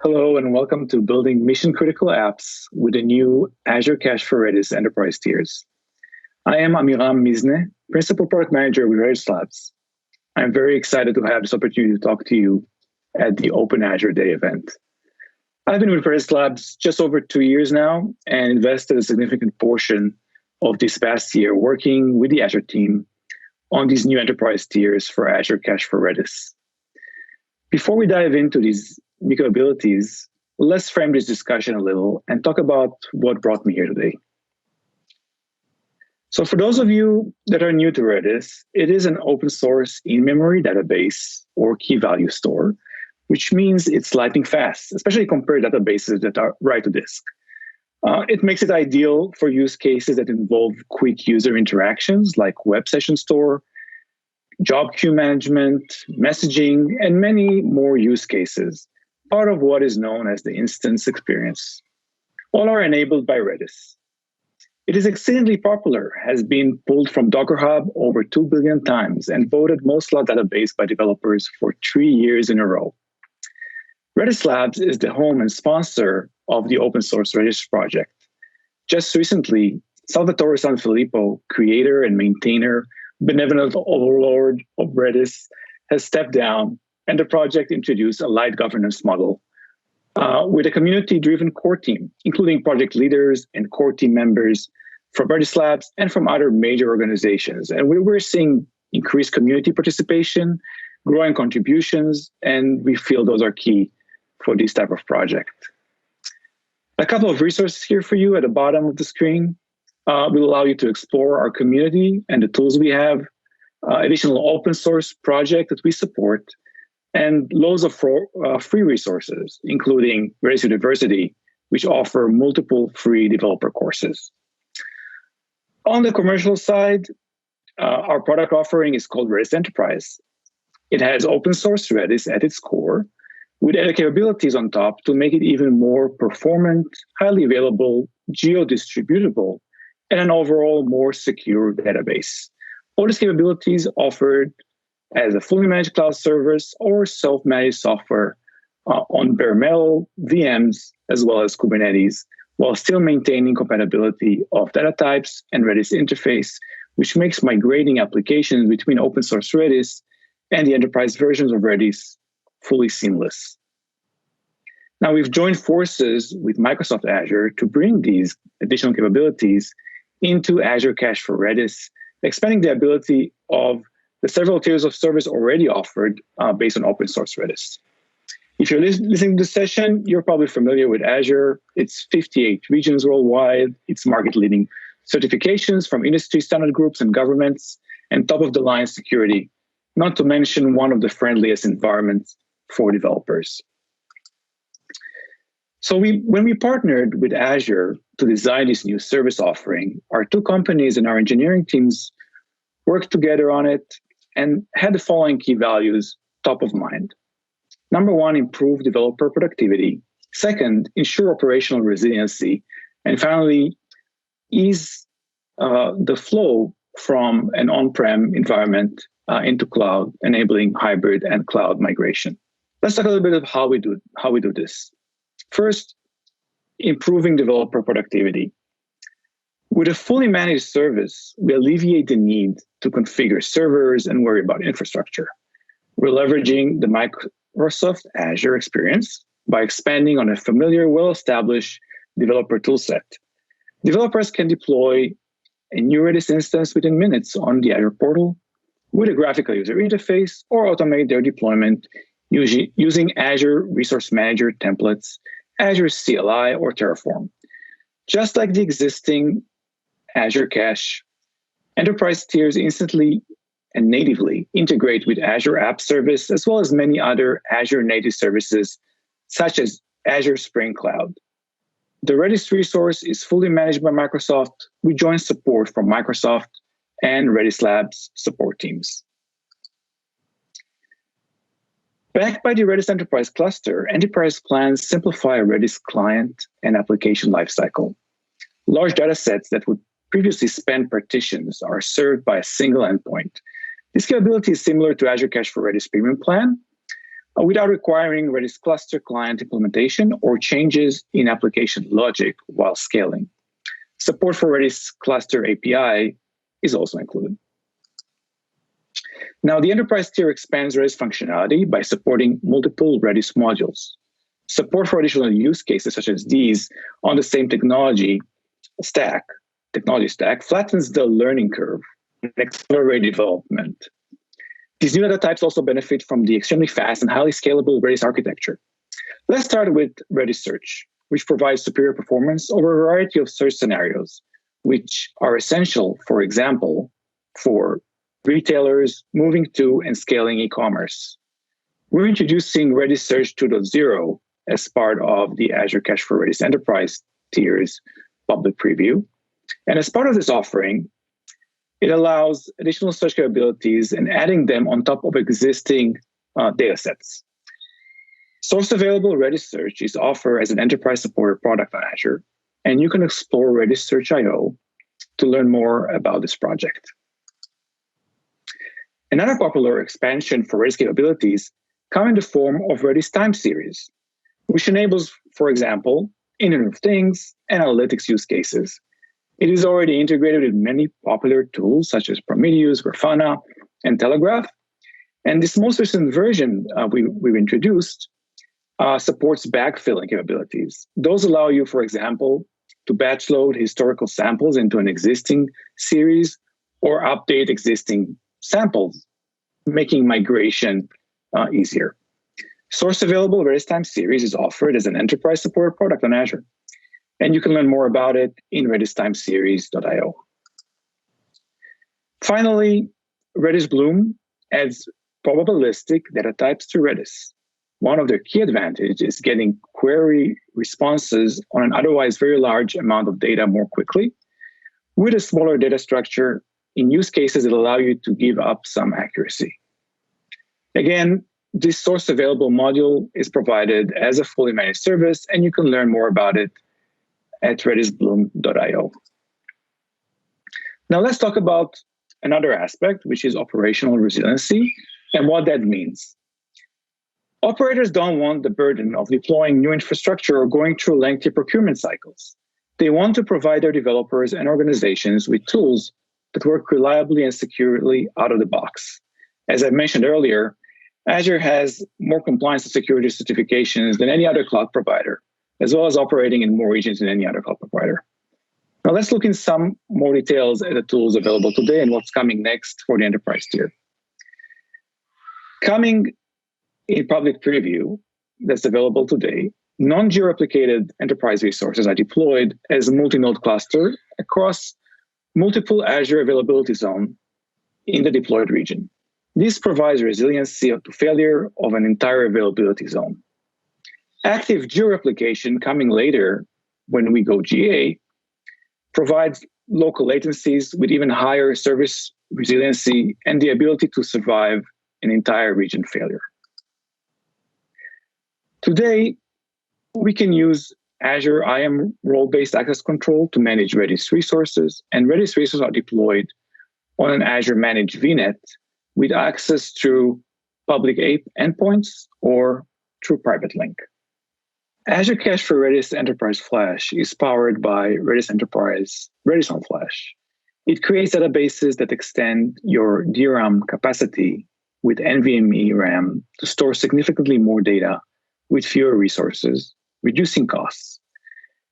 Hello and welcome to Building Mission-Critical Apps with the new Azure Cache for Redis Enterprise tiers. I am Amiram Mizne, Principal Product Manager with Redis Labs. I'm very excited to have this opportunity to talk to you at the Open Azure Day event. I've been with Redis Labs just over 2 years now and invested a significant portion of this past year working with the Azure team on these new enterprise tiers for Azure Cache for Redis. Before we dive into these new capabilities, let's frame this discussion a little and talk about what brought me here today. So for those of you that are new to Redis, it is an open source in-memory database or key value store, which means it's lightning fast, especially compared to databases that are write to disk. It makes it ideal for use cases that involve quick user interactions like web session store, job queue management, messaging, and many more use cases, part of what is known as the instance experience. All are enabled by Redis. It is exceedingly popular, has been pulled from Docker Hub over 2 billion times, and voted most loved database by developers for 3 years in a row. Redis Labs is the home and sponsor of the open source Redis project. Just recently, Salvatore Sanfilippo, creator and maintainer, benevolent overlord of Redis, has stepped down, and the project introduced a light governance model with a community-driven core team, including project leaders and core team members from Redis Labs and from other major organizations. And we're seeing increased community participation, growing contributions, and we feel those are key for this type of project. A couple of resources here for you at the bottom of the screen will allow you to explore our community and the tools we have, additional open source project that we support, and loads of free resources, including Redis University, which offer multiple free developer courses. On the commercial side, our product offering is called Redis Enterprise. It has open source Redis at its core, with added capabilities on top to make it even more performant, highly available, geo-distributable, and an overall more secure database. All these capabilities offered as a fully managed cloud service or self-managed software on bare metal, VMs, as well as Kubernetes, while still maintaining compatibility of data types and Redis interface, which makes migrating applications between open source Redis and the enterprise versions of Redis fully seamless. Now, we've joined forces with Microsoft Azure to bring these additional capabilities into Azure Cache for Redis, expanding the ability of the several tiers of service already offered based on open source Redis. If you're listening to this session, you're probably familiar with Azure. It's 58 regions worldwide. It's market-leading certifications from industry standard groups and governments, and top-of-the-line security, not to mention one of the friendliest environments for developers. So when we partnered with Azure to design this new service offering, our two companies and our engineering teams worked together on it and had the following key values top of mind. Number one, improve developer productivity. Second, ensure operational resiliency. And finally, ease the flow from an on-prem environment into cloud, enabling hybrid and cloud migration. Let's talk a little bit of how we do this. First, improving developer productivity. With a fully managed service, we alleviate the need to configure servers and worry about infrastructure. We're leveraging the Microsoft Azure experience by expanding on a familiar, well-established developer toolset. Developers can deploy a new Redis instance within minutes on the Azure portal with a graphical user interface or automate their deployment using Azure Resource Manager templates, Azure CLI, or Terraform. Just like the existing Azure Cache, enterprise tiers instantly and natively integrate with Azure App Service, as well as many other Azure native services, such as Azure Spring Cloud. The Redis resource is fully managed by Microsoft with joint support from Microsoft and Redis Labs support teams. Backed by the Redis Enterprise cluster, enterprise plans simplify Redis client and application lifecycle. Large data sets that would previously span partitions are served by a single endpoint. This capability is similar to Azure Cache for Redis Premium plan, without requiring Redis cluster client implementation or changes in application logic while scaling. Support for Redis cluster API is also included. Now, the enterprise tier expands Redis functionality by supporting multiple Redis modules. Support for additional use cases such as these on the same technology stack flattens the learning curve and accelerates development. These new data types also benefit from the extremely fast and highly scalable Redis architecture. Let's start with Redis Search, which provides superior performance over a variety of search scenarios, which are essential, for example, for retailers moving to and scaling e-commerce. We're introducing Redis Search 2.0 as part of the Azure Cache for Redis Enterprise tier's public preview. And as part of this offering, it allows additional search capabilities and adding them on top of existing data sets. Source available Redis Search is offered as an enterprise supported product on Azure, and you can explore Redis Search IO to learn more about this project. Another popular expansion for Redis capabilities come in the form of Redis Time Series, which enables, for example, Internet of Things and analytics use cases. It is already integrated with many popular tools such as Prometheus, Grafana, and Telegraph. And this most recent version we've introduced supports backfilling capabilities. Those allow you, for example, to batch load historical samples into an existing series or update existing samples, making migration easier. Source available Redis Time Series is offered as an enterprise supported product on Azure. And you can learn more about it in redisTimeSeries.io. Finally, Redis Bloom adds probabilistic data types to Redis. One of their key advantages is getting query responses on an otherwise very large amount of data more quickly with a smaller data structure in use cases that allow you to give up some accuracy. Again, this source available module is provided as a fully managed service, and you can learn more about it at redisbloom.io. Now let's talk about another aspect, which is operational resiliency and what that means. Operators don't want the burden of deploying new infrastructure or going through lengthy procurement cycles. They want to provide their developers and organizations with tools that work reliably and securely out of the box. As I mentioned earlier, Azure has more compliance and security certifications than any other cloud provider, as well as operating in more regions than any other cloud provider. Now let's look in some more details at the tools available today and what's coming next for the enterprise tier. Coming in public preview that's available today, non-geo-replicated enterprise resources are deployed as a multi-node cluster across multiple Azure availability zones in the deployed region. This provides resiliency to failure of an entire availability zone. Active geo-replication coming later when we go GA provides local latencies with even higher service resiliency and the ability to survive an entire region failure. Today, we can use Azure IAM role-based access control to manage Redis resources, and Redis resources are deployed on an Azure managed VNet with access through public APE endpoints or through private link. Azure Cache for Redis Enterprise Flash is powered by Redis Enterprise Redis on Flash. It creates databases that extend your DRAM capacity with NVMe RAM to store significantly more data with fewer resources, reducing costs.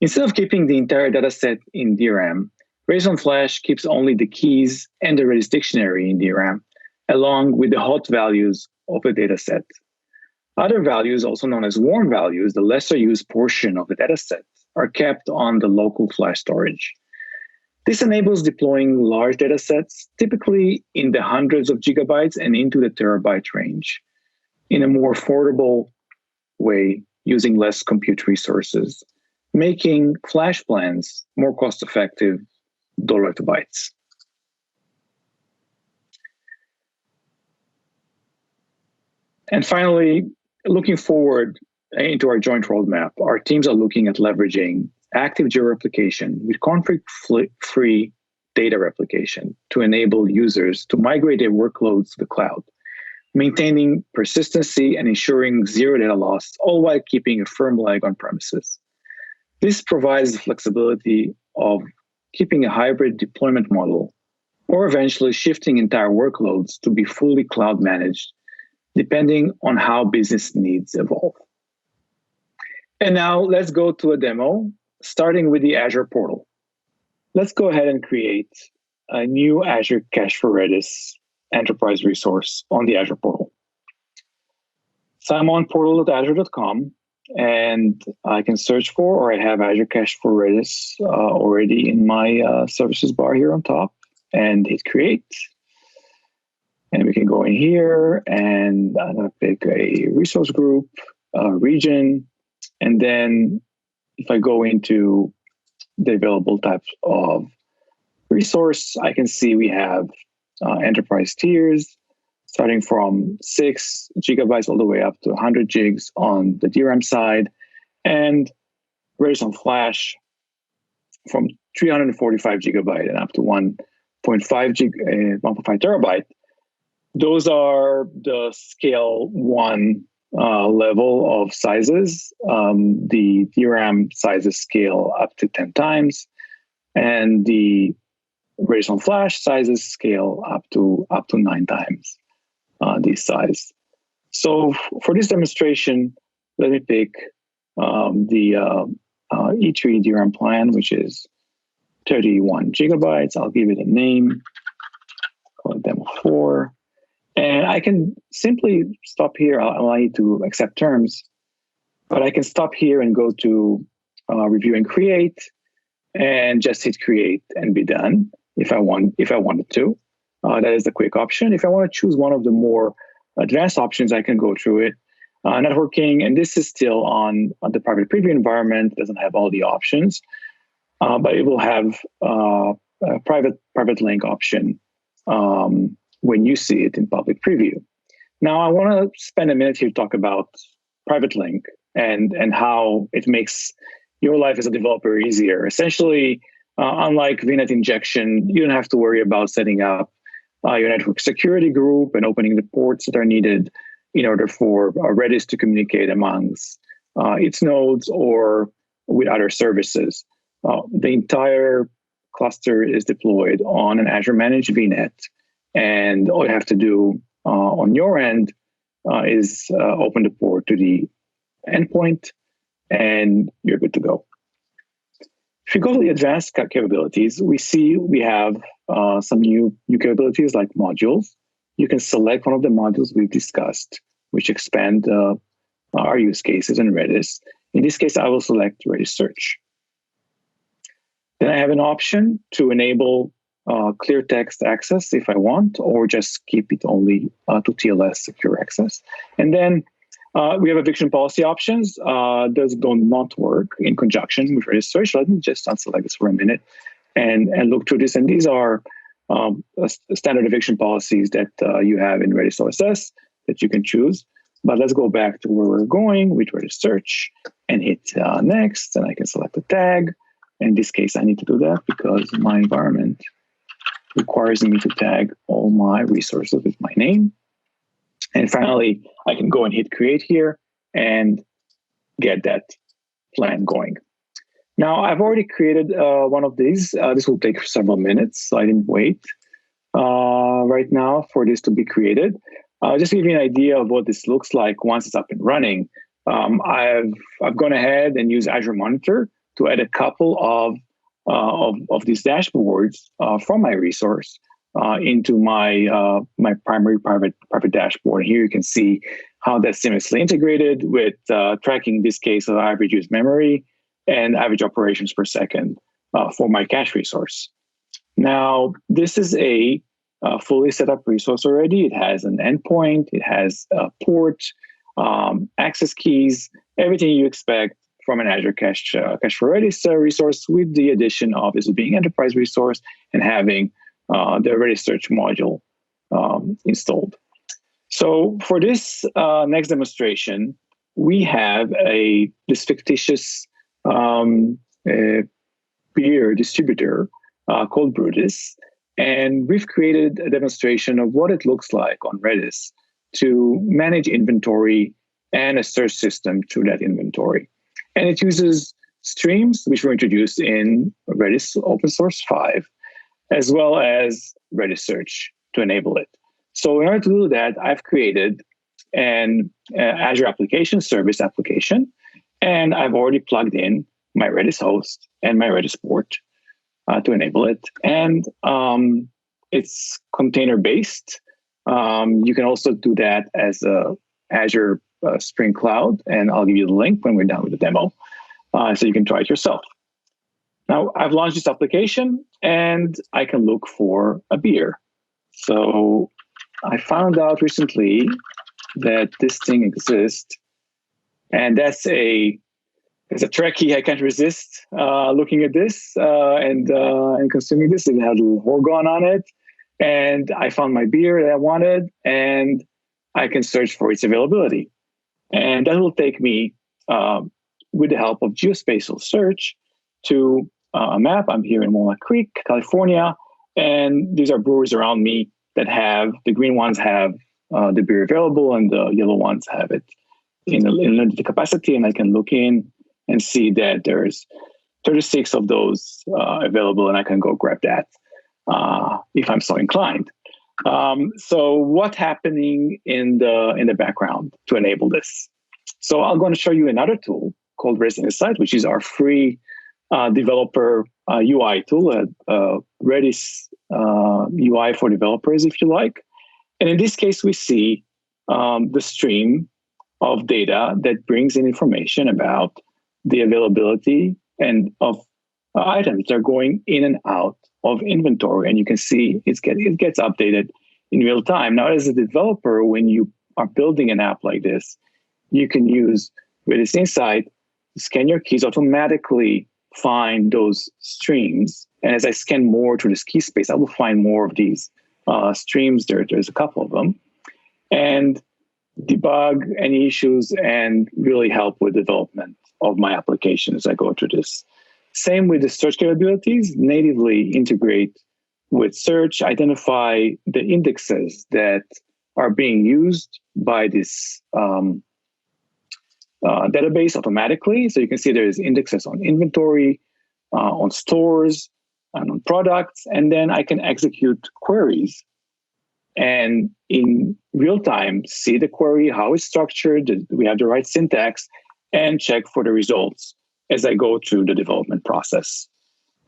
Instead of keeping the entire dataset in DRAM, Redis on Flash keeps only the keys and the Redis dictionary in DRAM, along with the hot values of the dataset. Other values, also known as warm values, the lesser used portion of the dataset, are kept on the local flash storage. This enables deploying large datasets, typically in the hundreds of gigabytes and into the terabyte range, in a more affordable way using less compute resources, making flash plans more cost-effective dollar to bytes. And finally, looking forward into our joint roadmap, our teams are looking at leveraging active geo-replication with conflict-free data replication to enable users to migrate their workloads to the cloud. maintaining persistency and ensuring zero data loss, all while keeping a firm leg on premises. This provides the flexibility of keeping a hybrid deployment model or eventually shifting entire workloads to be fully cloud managed, depending on how business needs evolve. And now let's go to a demo, starting with the Azure portal. Let's go ahead and create a new Azure Cache for Redis Enterprise resource on the Azure portal. So I'm on portal.azure.com, and I can search for, or I have Azure Cache for Redis already in my services bar here on top, and hit create. And we can go in here, and I'm going to pick a resource group, region, and then if I go into the available types of resource, I can see we have enterprise tiers, starting from 6 gigabytes all the way up to 100 gigs on the DRAM side, and Redis on Flash from 345 gigabyte and up to 1.5 terabyte. Those are the scale 1 level of sizes. The DRAM sizes scale up to 10 times, and the Redis on Flash sizes scale up to 9 times this size. So for this demonstration, let me pick the E3 DRAM plan, which is 31 gigabytes. I'll give it a name, call it demo 4. And I can simply stop here. I'll allow you to accept terms, but I can stop here and go to review and create, and just hit create and be done if I wanted to. That is the quick option. If I want to choose one of the more advanced options, I can go through it. Networking, and this is still on the private preview environment. It doesn't have all the options, but it will have a private link option when you see it in public preview. Now, I want to spend a minute here to talk about private link and how it makes your life as a developer easier. Essentially, unlike VNet injection, you don't have to worry about setting up your network security group and opening the ports that are needed in order for Redis to communicate amongst its nodes or with other services. The entire cluster is deployed on an Azure managed VNet, and all you have to do on your end is open the port to the endpoint, and you're good to go. If you go to the advanced capabilities, we have some new capabilities like modules. You can select one of the modules we've discussed, which expand our use cases in Redis. In this case, I will select Redis Search. Then I have an option to enable clear text access if I want, or just keep it only to TLS secure access. And then we have eviction policy options. Those do not work in conjunction with Redis Search. Let me just unselect this for a minute and look through this. And these are standard eviction policies that you have in Redis OSS that you can choose. But let's go back to where we're going with Redis Search and hit next, and I can select a tag. In this case, I need to do that because my environment requires me to tag all my resources with my name. And finally, I can go and hit create here and get that plan going. Now, I've already created one of these. This will take several minutes, so I didn't wait right now for this to be created. Just to give you an idea of what this looks like once it's up and running, I've gone ahead and used Azure Monitor to add a couple of these dashboards from my resource into my my primary private dashboard. Here you can see how that's seamlessly integrated with tracking, in this case, of average use memory and average operations per second for my cache resource. Now, this is a fully set up resource already. It has an endpoint, it has a port, access keys, everything you expect from an Azure Cache for Redis resource, with the addition of this being enterprise resource and having the Redis Search module installed. So for this next demonstration, we have this fictitious peer distributor called Brutus, and we've created a demonstration of what it looks like on Redis to manage inventory and a search system through that inventory. And it uses streams, which were introduced in Redis Open Source 5, as well as Redis Search to enable it. So in order to do that, I've created an Azure application service application, and I've already plugged in my Redis host and my Redis port to enable it. And it's container-based. You can also do that as a Azure Spring Cloud, and I'll give you the link when we're done with the demo, so you can try it yourself. Now, I've launched this application, and I can look for a beer. So I found out recently that this thing exists, and it's a Trekkie. I can't resist looking at this and consuming this. It had a little Horgon on it, and I found my beer that I wanted, and I can search for its availability. And that will take me, with the help of geospatial search, to a map. I'm here in Walnut Creek, California, and these are breweries around me that have, the green ones have the beer available, and the yellow ones have it in a limited capacity. And I can look in and see that there's 36 of those available, and I can go grab that if I'm so inclined. So what's happening in the background to enable this? So I'm going to show you another tool called Redis Inside, which is our free developer UI tool, Redis UI for developers, if you like. And in this case, we see the stream of data that brings in information about the availability and of items that are going in and out of inventory. And you can see it gets updated in real time. Now, as a developer, when you are building an app like this, you can use Redis Inside to scan your keys, automatically find those streams. And as I scan more to this key space, I will find more of these streams. There's a couple of them. And debug any issues and really help with development of my application as I go through this. Same with the search capabilities, natively integrate with search, identify the indexes that are being used by this database automatically. So you can see there's indexes on inventory, on stores, and on products, and then I can execute queries and in real time see the query, how it's structured, we have the right syntax, and check for the results as I go through the development process.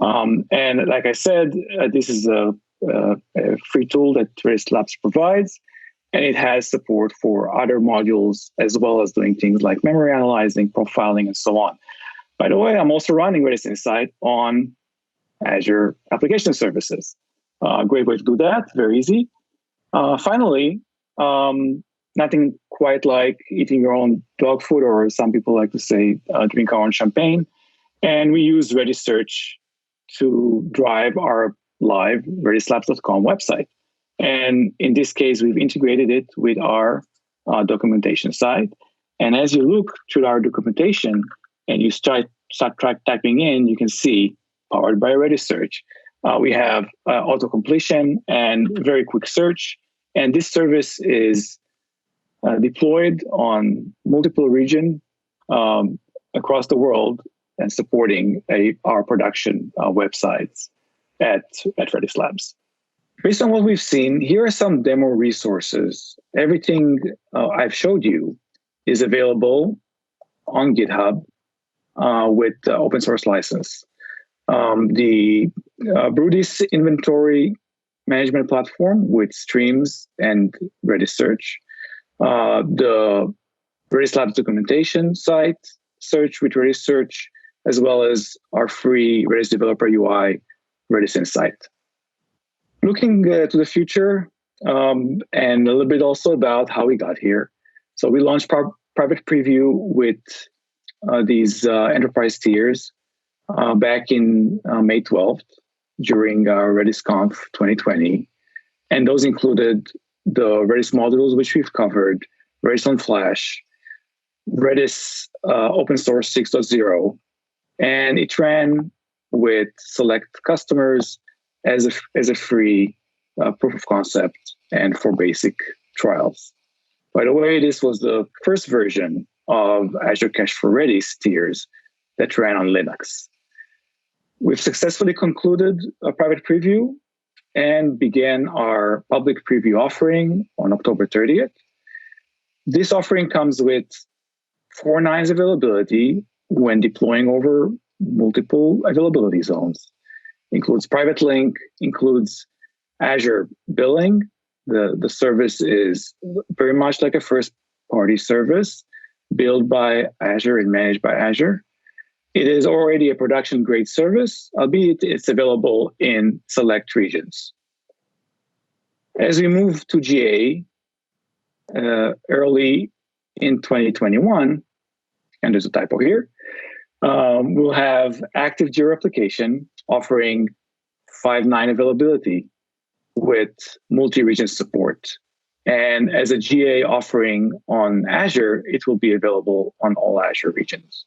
And like I said, this is a free tool that Redis Labs provides, and it has support for other modules as well as doing things like memory analyzing, profiling, and so on. By the way, I'm also running Redis Inside on Azure Application Services. Great way to do that, very easy. Finally, nothing quite like eating your own dog food, or some people like to say drink our own champagne. And we use Redis Search to drive our live RedisLabs.com website. And in this case, we've integrated it with our documentation site. And as you look through our documentation and you start typing in, you can see powered by Redis Search. We have auto-completion and very quick search. And this service is deployed on multiple regions across the world and supporting our production websites at Redis Labs. Based on what we've seen, here are some demo resources. Everything I've showed you is available on GitHub with the open source license. The Redis inventory management platform with streams and Redis Search. The Redis Labs documentation site, search with Redis Search, as well as our free Redis developer UI, Redis Inside. Looking to the future, and a little bit also about how we got here. So we launched private preview with these enterprise tiers back in May 12th during our RedisConf 2020. And those included the Redis modules, which we've covered, Redis on Flash, Redis Open Source 6.0, and it ran with select customers as a free proof of concept and for basic trials. By the way, this was the first version of Azure Cache for Redis tiers that ran on Linux. We've successfully concluded a private preview and began our public preview offering on October 30th. This offering comes with 4 nines availability when deploying over multiple availability zones. Includes private link, includes Azure billing. The service is very much like a first-party service built by Azure and managed by Azure. It is already a production-grade service, albeit it's available in select regions. As we move to GA early in 2021, and there's a typo here, we'll have active geo-replication offering 5.9 availability with multi-region support. And as a GA offering on Azure, it will be available on all Azure regions.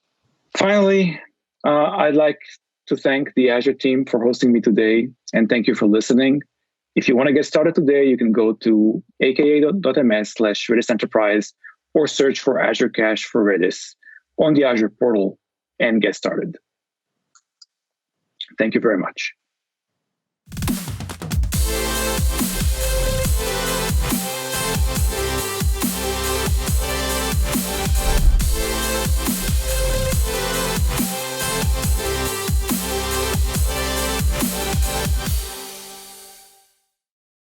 Finally, I'd like to thank the Azure team for hosting me today, and thank you for listening. If you want to get started today, you can go to aka.ms/Redis Enterprise or search for Azure Cache for Redis on the Azure portal and get started. Thank you very much.